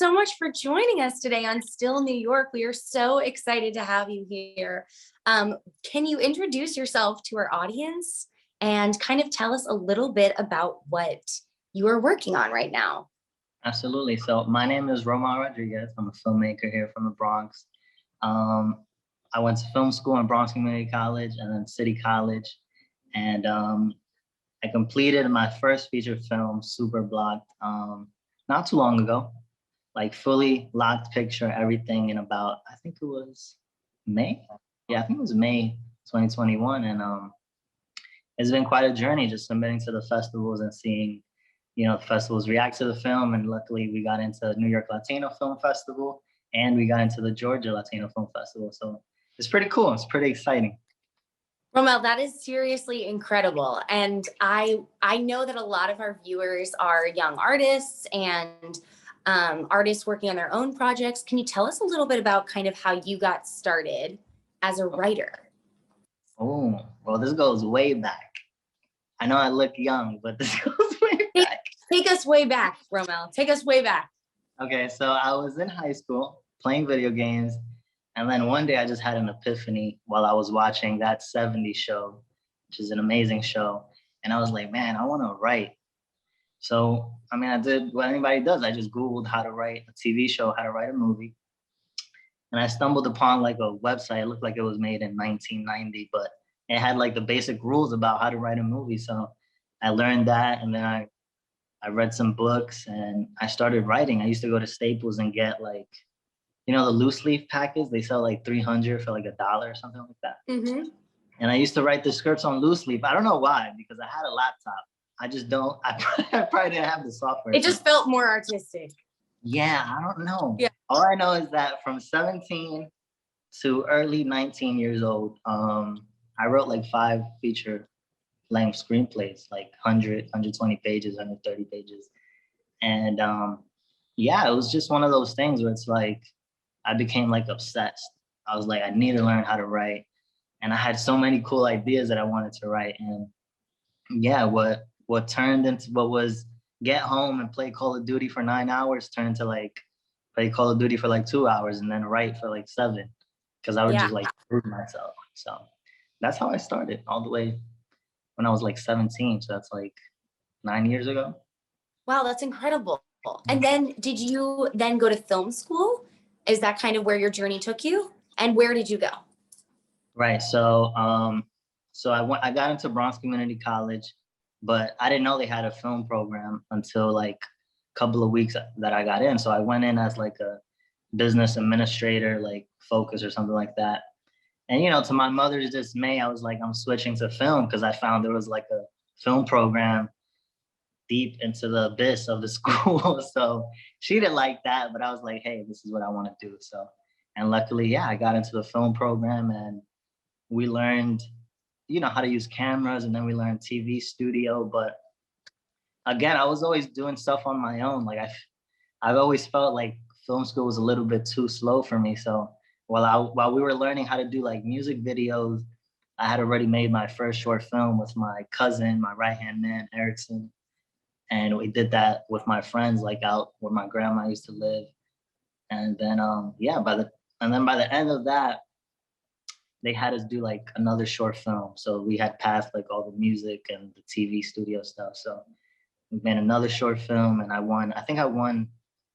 so much for joining us today on Still New York. We are so excited to have you here. Can you introduce yourself to our audience and kind of tell us a little bit about what you are working on right now? Absolutely. So my name is Romel Rodriguez. I'm a filmmaker here from the Bronx. I went to film school in Bronx Community College and then City College. And I completed my first feature film, Superblocked, not too long ago, like fully locked picture, everything in about, I think it was May. Yeah, I think it was May 2021. And it's been quite a journey just submitting to the festivals and seeing, you know, the festivals react to the film. And luckily we got into New York Latino Film Festival and we got into the Georgia Latino Film Festival. So it's pretty cool. It's pretty exciting. Romel, that is seriously incredible. And I know that a lot of our viewers are young artists and artists working on their own projects. Can you tell us a little bit about kind of how you got started as a writer? Oh, well, this goes way back. I know I look young, but this goes way back. Take us way back, Romel. Take us way back. Okay, so I was in high school playing video games. And then one day I just had an epiphany while I was watching that '70s show, which is an amazing show. And I was like, man, I want to write. So, I mean, I did what anybody does. I just Googled how to write a TV show, how to write a movie. And I stumbled upon like a website. It looked like it was made in 1990, but it had like the basic rules about how to write a movie. So I learned that. And then I read some books and I started writing. I used to go to Staples and get like, you know, the loose leaf packets, they sell like 300 for like $1 or something like that. Mm-hmm. And I used to write the scripts on loose leaf. I don't know why, because I had a laptop. I just don't, I probably didn't have the software. It just felt more artistic. Yeah, I don't know. Yeah. All I know is that from 17 to early 19 years old, I wrote like 5 feature length screenplays, like 100, 120 pages, 130 pages. And yeah, it was just one of those things where it's like, I became like obsessed. I was like, I need to learn how to write. And I had so many cool ideas that I wanted to write. And yeah, what turned into what was get home and play Call of Duty for 9 hours turned to like play Call of Duty for like 2 hours and then write for like 7. Cause I would just like prove myself. So that's how I started all the way when I was like 17. So that's like 9 years ago. Wow, that's incredible. And then did you then go to film school? Is that kind of where your journey took you? And where did you go? Right. So I got into Bronx Community College, but I didn't know they had a film program until like a couple of weeks that I got in. So I went in as like a business administrator, like focus or something like that. And, you know, to my mother's dismay, I was like, I'm switching to film because I found there was like a film program deep into the abyss of the school. So she didn't like that, but I was like, hey, this is what I want to do. So, and luckily, yeah, I got into the film program and we learned, you know, how to use cameras, and then we learned TV studio. But again, I was always doing stuff on my own. Like I've always felt like film school was a little bit too slow for me. So while we were learning how to do like music videos, I had already made my first short film with my cousin, my right-hand man, Erickson. And we did that with my friends, like out where my grandma used to live. And then, yeah, by the end of that, they had us do like another short film. So we had passed like all the music and the TV studio stuff. So we made another short film and I think I won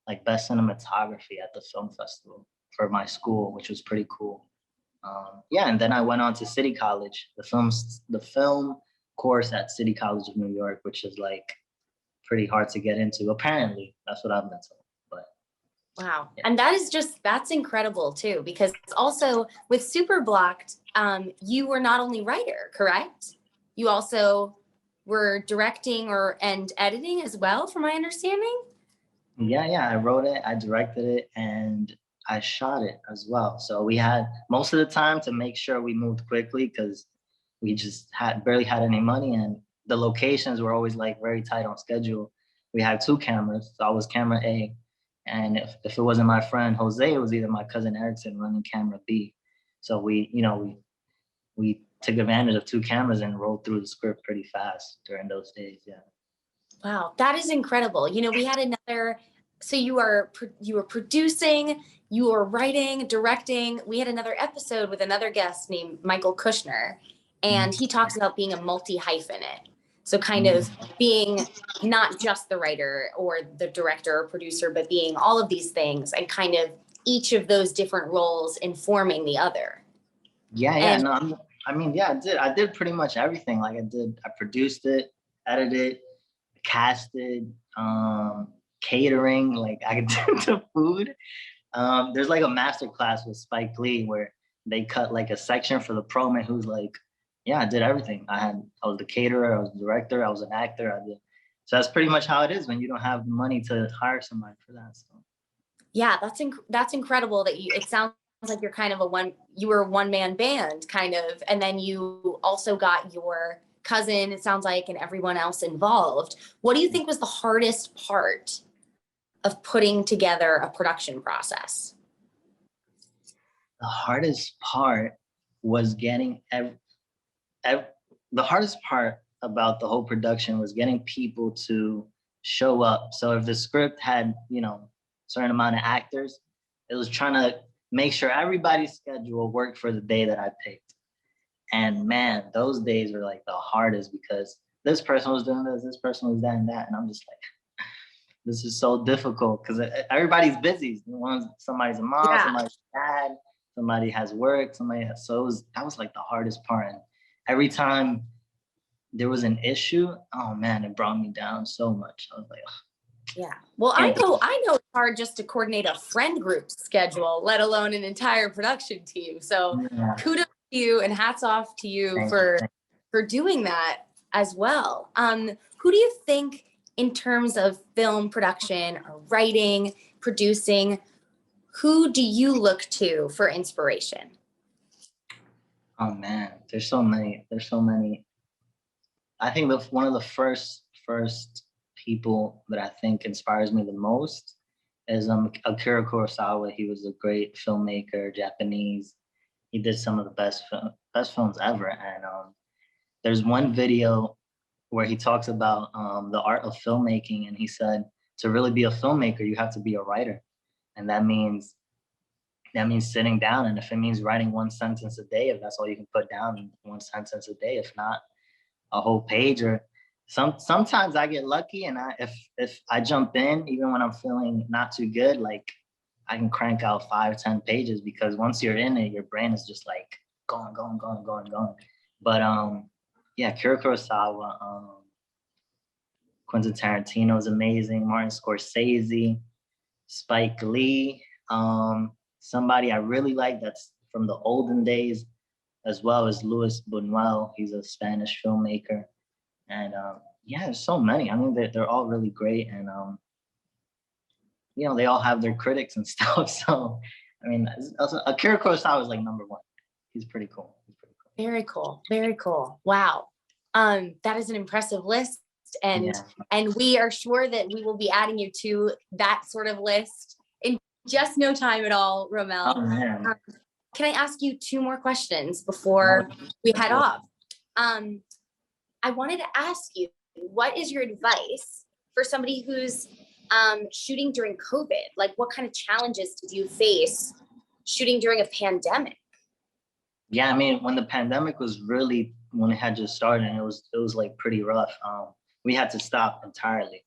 like best cinematography at the film festival for my school, which was pretty cool. Yeah, and then I went on to City College, the film course at City College of New York, which is like pretty hard to get into. Apparently, that's what I've been told. But wow, yeah. And that's incredible too, because also with Superblocked, you were not only writer, correct? You also were directing and editing as well, from my understanding. Yeah, I wrote it, I directed it, and I shot it as well. So we had most of the time to make sure we moved quickly because we just barely had any money, and the locations were always like very tight on schedule. We had 2 cameras, so I was camera A. And if it wasn't my friend Jose, it was either my cousin Erickson running camera B. So we took advantage of 2 cameras and rolled through the script pretty fast during those days, yeah. Wow, that is incredible. You know, we had So you were producing, you were writing, directing. We had another episode with another guest named Michael Kushner, and he talks about being a multi-hyphenate. So kind of being not just the writer or the director or producer, but being all of these things and kind of each of those different roles informing the other. Yeah, And no, I mean, yeah, I did pretty much everything. Like I produced it, edited, casted, catering, like I did the food. There's like a master class with Spike Lee where they cut like a section for the pro man who's like, yeah, I did everything. I was the caterer, I was the director, I was an actor, I did. So that's pretty much how it is when you don't have money to hire somebody for that. So. Yeah, that's incredible that it sounds like you're kind of you were a one-man band kind of, and then you also got your cousin, it sounds like, and everyone else involved. What do you think was the hardest part of putting together a production process? The hardest part was getting the hardest part about the whole production was getting people to show up. So if the script had, certain amount of actors, it was trying to make sure everybody's schedule worked for the day that I picked. And man, those days were like the hardest because this person was doing this person was that and that. And I'm just like, this is so difficult because everybody's busy. Somebody's a mom, yeah. Somebody's a dad, somebody has work, that was like the hardest part. And every time there was an issue, oh man, it brought me down so much. I was like, ugh. Yeah. Well, I know it's hard just to coordinate a friend group schedule, let alone an entire production team. So yeah. Kudos to you and hats off to you for doing that as well. Who do you think in terms of film production or writing, producing, who do you look to for inspiration? Oh man, there's so many. I think one of the first people that I think inspires me the most is Akira Kurosawa. He was a great filmmaker, Japanese. He did some of the best films ever. And there's one video where he talks about the art of filmmaking, and he said to really be a filmmaker, you have to be a writer, and that means sitting down. And if it means writing one sentence a day, if that's all you can put down, one sentence a day, if not a whole page. Or sometimes I get lucky, and if I jump in, even when I'm feeling not too good, like I can crank out 5-10 pages, because once you're in it, your brain is just like going. But yeah, Akira Kurosawa, Quentin Tarantino is amazing, Martin Scorsese, Spike Lee, somebody I really like that's from the olden days as well as Luis Buñuel. He's a Spanish filmmaker. And yeah, there's so many. I mean, they're all really great. And, they all have their critics and stuff. So, I mean, Akira Kurosawa is like number one. He's pretty cool. Very cool. Very cool. Wow. That is an impressive list. And we are sure that we will be adding you to that sort of list in just no time at all, Romel. Oh, man. Can I ask you 2 more questions before we head off? I wanted to ask you, what is your advice for somebody who's shooting during COVID? Like, what kind of challenges did you face shooting during a pandemic? Yeah, I mean, when the pandemic was when it had just started, it was like pretty rough. We had to stop entirely.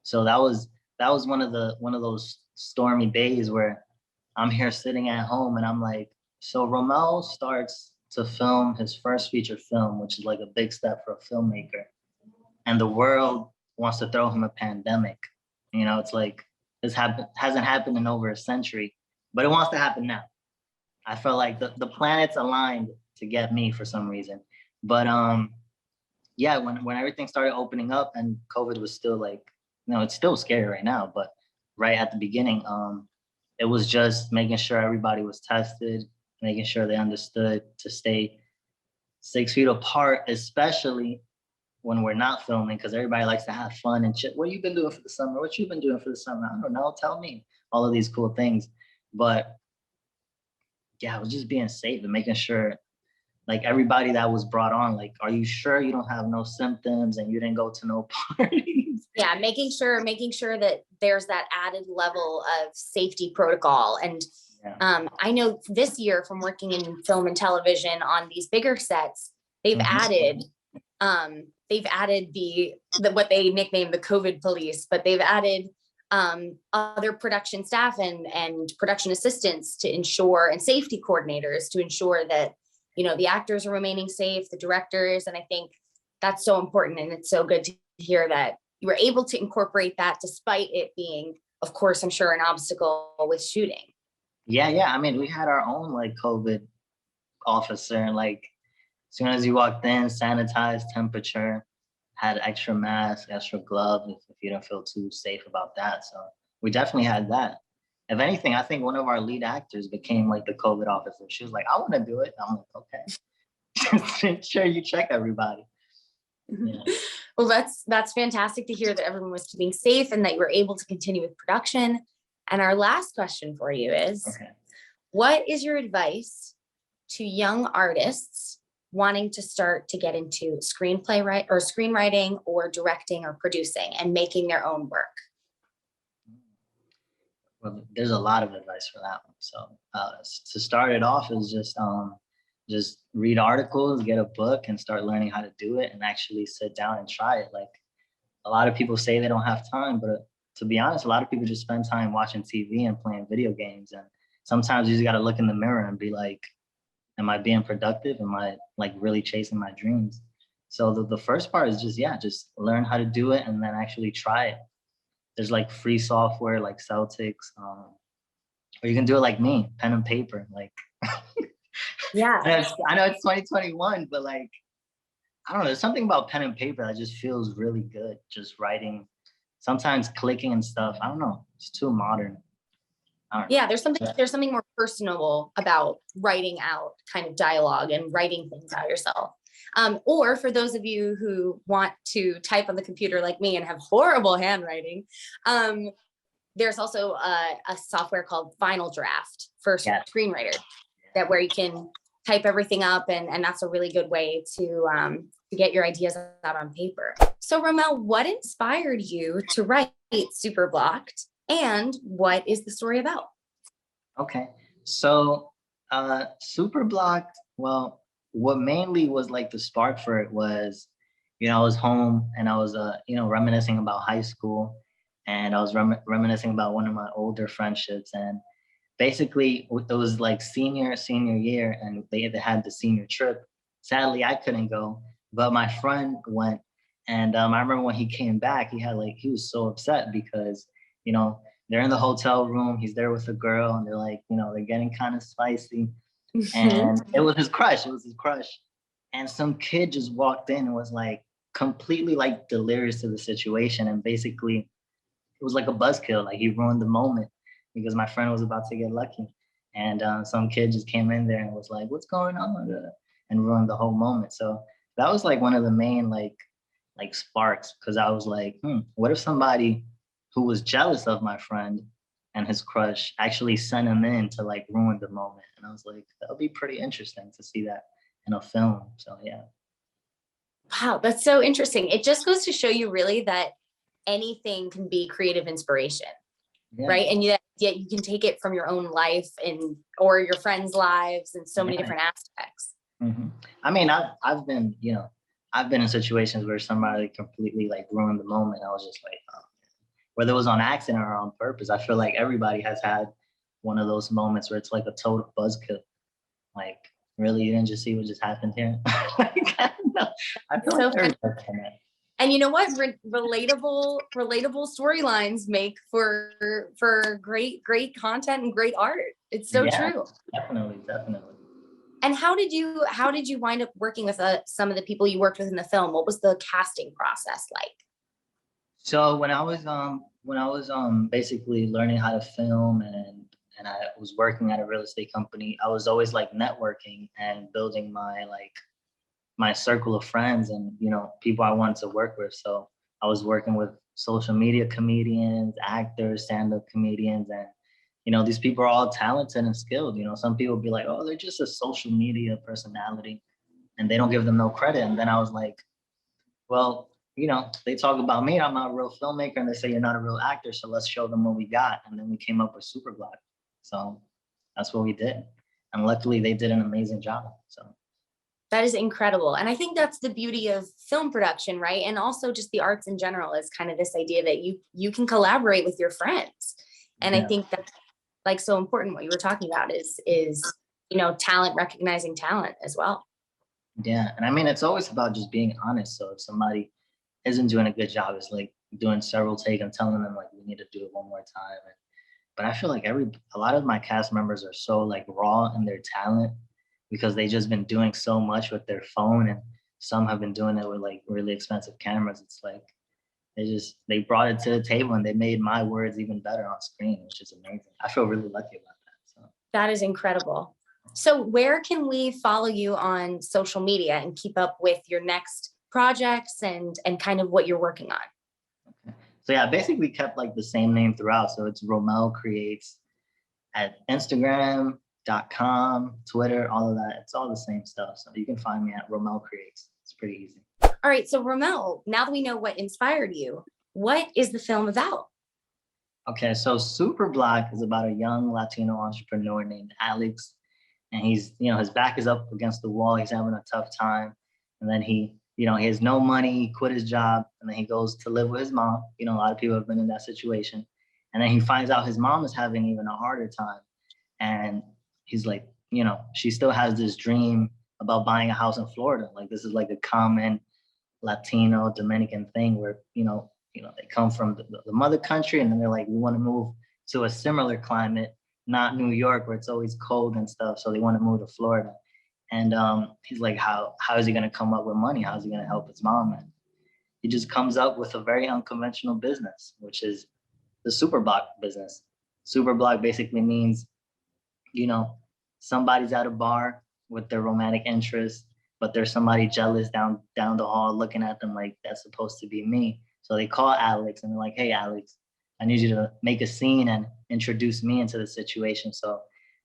So that was one of those stormy days where I'm here sitting at home and I'm like, so Romel starts to film his first feature film, which is like a big step for a filmmaker. And the world wants to throw him a pandemic. It's like, this hasn't happened in over a century, but it wants to happen now. I felt like the planets aligned to get me for some reason. But yeah, when everything started opening up and COVID was still like, it's still scary right now, but right at the beginning, it was just making sure everybody was tested, making sure they understood to stay 6 feet apart, especially when we're not filming, because everybody likes to have fun and shit. What you been doing for the summer? What you been doing for the summer? I don't know. Tell me all of these cool things. But yeah, it was just being safe and making sure like everybody that was brought on, like, are you sure you don't have no symptoms and you didn't go to no parties? Yeah, making sure that there's that added level of safety protocol. And I know this year from working in film and television on these bigger sets, they've added the what they nicknamed the COVID police, but they've added other production staff and production assistants to ensure, and safety coordinators to ensure that, you know, the actors are remaining safe, the directors. And I think that's so important. And it's so good to hear that you were able to incorporate that despite it being, of course, I'm sure, an obstacle with shooting. Yeah. I mean, we had our own like COVID officer, and like as soon as you walked in, sanitized, temperature, had extra mask, extra gloves if you don't feel too safe about that. So we definitely had that. If anything, I think one of our lead actors became like the COVID officer. She was like, I want to do it. I'm like, okay. Make sure you check everybody. Yeah. Well, that's fantastic to hear that everyone was keeping safe and that you were able to continue with production. And our last question for you is, what is your advice to young artists wanting to start to get into screenwriting or directing or producing and making their own work? Well, there's a lot of advice for that one. So to start it off is just read articles, get a book, and start learning how to do it, and actually sit down and try it. Like, a lot of people say they don't have time, but to be honest, a lot of people just spend time watching TV and playing video games. And sometimes you just got to look in the mirror and be like, am I being productive? Am I like really chasing my dreams? So the first part is just learn how to do it and then actually try it. There's like free software like Celtics, or you can do it like me, pen and paper. Like, yeah, I know it's 2021, but like, I don't know, there's something about pen and paper that just feels really good. Just writing, sometimes clicking and stuff. I don't know, it's too modern. Yeah, there's something more personable about writing out kind of dialogue and writing things out yourself. Or for those of you who want to type on the computer like me and have horrible handwriting, there's also a software called Final Draft for screenwriters, that where you can type everything up, and that's a really good way to get your ideas out on paper. So Romel, what inspired you to write Superblocked, and what is the story about? Okay, so Superblocked, well, what mainly was like the spark for it was, you know, I was home and I was, reminiscing about high school, and I was reminiscing about one of my older friendships. And basically it was like senior year, and they had the senior trip. Sadly, I couldn't go, but my friend went. And I remember when he came back, he was so upset because, you know, they're in the hotel room, he's there with a girl, and they're like, you know, they're getting kind of spicy. And it was his crush. And some kid just walked in and was like completely like delirious to the situation. And basically it was like a buzzkill. Like, he ruined the moment because my friend was about to get lucky. And some kid just came in there and was like, what's going on? And ruined the whole moment. So that was like one of the main like sparks, because I was like, what if somebody who was jealous of my friend and his crush actually sent him in to like ruin the moment? And I was like, that would be pretty interesting to see that in a film. So yeah. Wow, that's so interesting. It just goes to show you really that anything can be creative inspiration, right? And yet you can take it from your own life or your friends' lives and so many different aspects. I mean, I've been in situations where somebody completely like ruined the moment. I was just like, oh, whether it was on accident or on purpose. I feel like everybody has had one of those moments where it's like a total buzzkill. Like, really, you didn't just see what just happened here? Like, I don't know. I feel like everybody can. And you know what? Relatable storylines make for great content and great art. It's so true. Definitely. And how did you wind up working with some of the people you worked with in the film? What was the casting process like? So when I was basically learning how to film, and I was working at a real estate company, I was always like networking and building my circle of friends and, you know, people I wanted to work with. So I was working with social media comedians, actors, stand-up comedians, and, you know, these people are all talented and skilled. You know, some people be like, oh, they're just a social media personality. and they don't give them no credit. And then I was like, well, they talk about me, I'm not a real filmmaker, and they say you're not a real actor, so let's show them what we got. And then we came up with Superblocked. So that's what we did. And luckily they did an amazing job. So that is incredible. And I think that's the beauty of film production, right? And also just the arts in general is kind of this idea that you can collaborate with your friends. And I think that's like so important. What you were talking about is talent, recognizing talent as well. Yeah. And I mean, it's always about just being honest. So if somebody isn't doing a good job, it's like doing several takes and telling them like, we need to do it one more time. But I feel like a lot of my cast members are so like raw in their talent because they just been doing so much with their phone, and some have been doing it with like really expensive cameras. It's like they brought it to the table and they made my words even better on screen, which is amazing. I feel really lucky about that. So that is incredible. So where can we follow you on social media and keep up with your next projects and kind of what you're working on? Okay. So yeah, I basically kept like the same name throughout. So it's Romel Creates at Instagram.com, Twitter, all of that. It's all the same stuff. So you can find me at Romel Creates. It's pretty easy. All right. So Romel, now that we know what inspired you, what is the film about? Okay, so Superblocked is about a young Latino entrepreneur named Alex. And he's, his back is up against the wall. He's having a tough time. And then he has no money. He quit his job. And then he goes to live with his mom. A lot of people have been in that situation. And then he finds out his mom is having even a harder time. And he's like, she still has this dream about buying a house in Florida. Like, this is like a common Latino Dominican thing where, they come from the mother country. And then they're like, we want to move to a similar climate, not New York where it's always cold and stuff. So they want to move to Florida. And he's like, how is he going to come up with money? How is he going to help his mom? And he just comes up with a very unconventional business, which is the Superblocked business. Superblocked basically means, somebody's at a bar with their romantic interest, but there's somebody jealous down the hall looking at them like, that's supposed to be me. So they call Alex and they're like, hey, Alex, I need you to make a scene and introduce me into the situation. So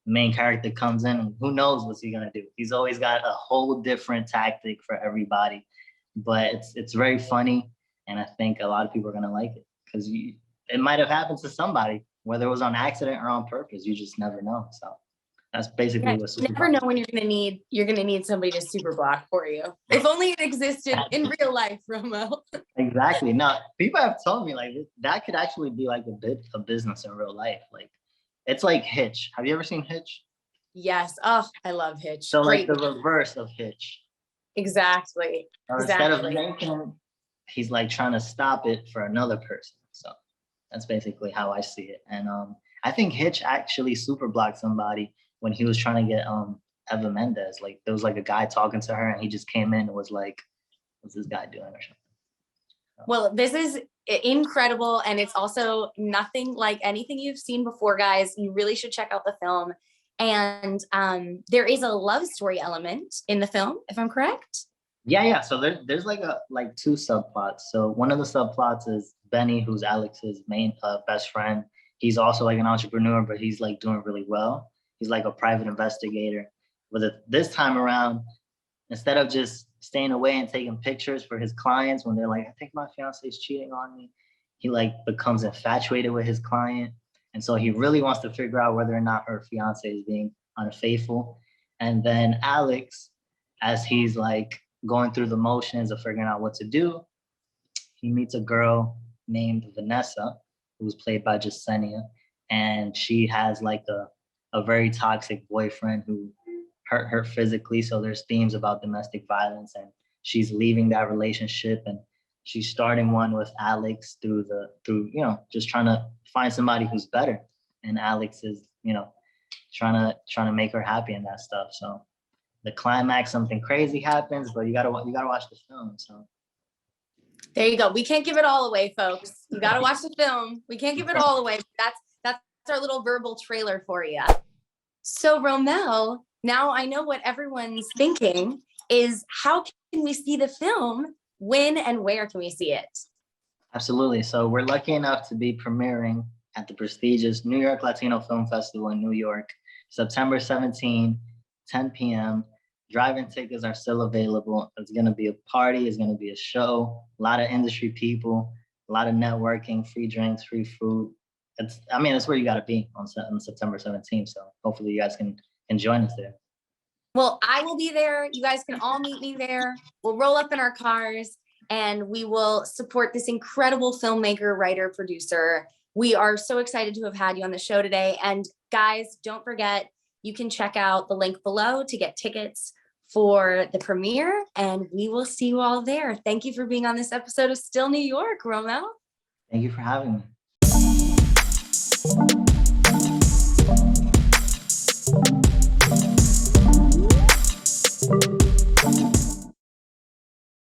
the main character comes in and who knows what's he gonna do. He's always got a whole different tactic for everybody, but it's very funny. And I think a lot of people are gonna like it because it might have happened to somebody, whether it was on accident or on purpose. You just never know. So that's basically what you never know when you're gonna need somebody to Superblock for you. If only it existed in real life, Romel. Exactly. Now, people have told me like that could actually be like a business in real life. Like, it's like Hitch. Have you ever seen Hitch? Yes. Oh, I love Hitch. So like the reverse of Hitch. Exactly. Instead of making, he's like trying to stop it for another person. So that's basically how I see it. And I think Hitch actually Superblocked somebody when he was trying to get Eva Mendes. Like, there was like a guy talking to her and he just came in and was like, what's this guy doing or something? So. Well, this is incredible. And it's also nothing like anything you've seen before, guys. You really should check out the film. And there is a love story element in the film, if I'm correct. Yeah. So there's like two subplots. So one of the subplots is Benny, who's Alex's main best friend. He's also like an entrepreneur, but he's like doing really well. He's like a private investigator. But this time around, instead of just staying away and taking pictures for his clients when they're like, I think my fiance is cheating on me, he like becomes infatuated with his client. And so he really wants to figure out whether or not her fiance is being unfaithful. And then Alex, as he's like going through the motions of figuring out what to do, he meets a girl named Vanessa, who's played by Jessenia. And she has like a very toxic boyfriend who hurt her physically. So there's themes about domestic violence, and she's leaving that relationship and she's starting one with Alex through just trying to find somebody who's better. And Alex is, trying to make her happy and that stuff. So the climax, something crazy happens, but you gotta watch the film. So there you go. We can't give it all away, folks. You gotta watch the film. We can't give it all away. That's our little verbal trailer for you. So Romel, now I know what everyone's thinking is, how can we see the film? When and where can we see it? Absolutely. So we're lucky enough to be premiering at the prestigious New York Latino Film Festival in New York, September 17, 10 p.m. Drive-in tickets are still available. It's going to be a party. It's going to be a show. A lot of industry people, a lot of networking, free drinks, free food. It's where you got to be on September 17th. So hopefully you guys can join us there. Well, I will be there. You guys can all meet me there. We'll roll up in our cars and we will support this incredible filmmaker, writer, producer. We are so excited to have had you on the show today. And guys, don't forget, you can check out the link below to get tickets for the premiere, and we will see you all there. Thank you for being on this episode of Still New York, Romel. Thank you for having me.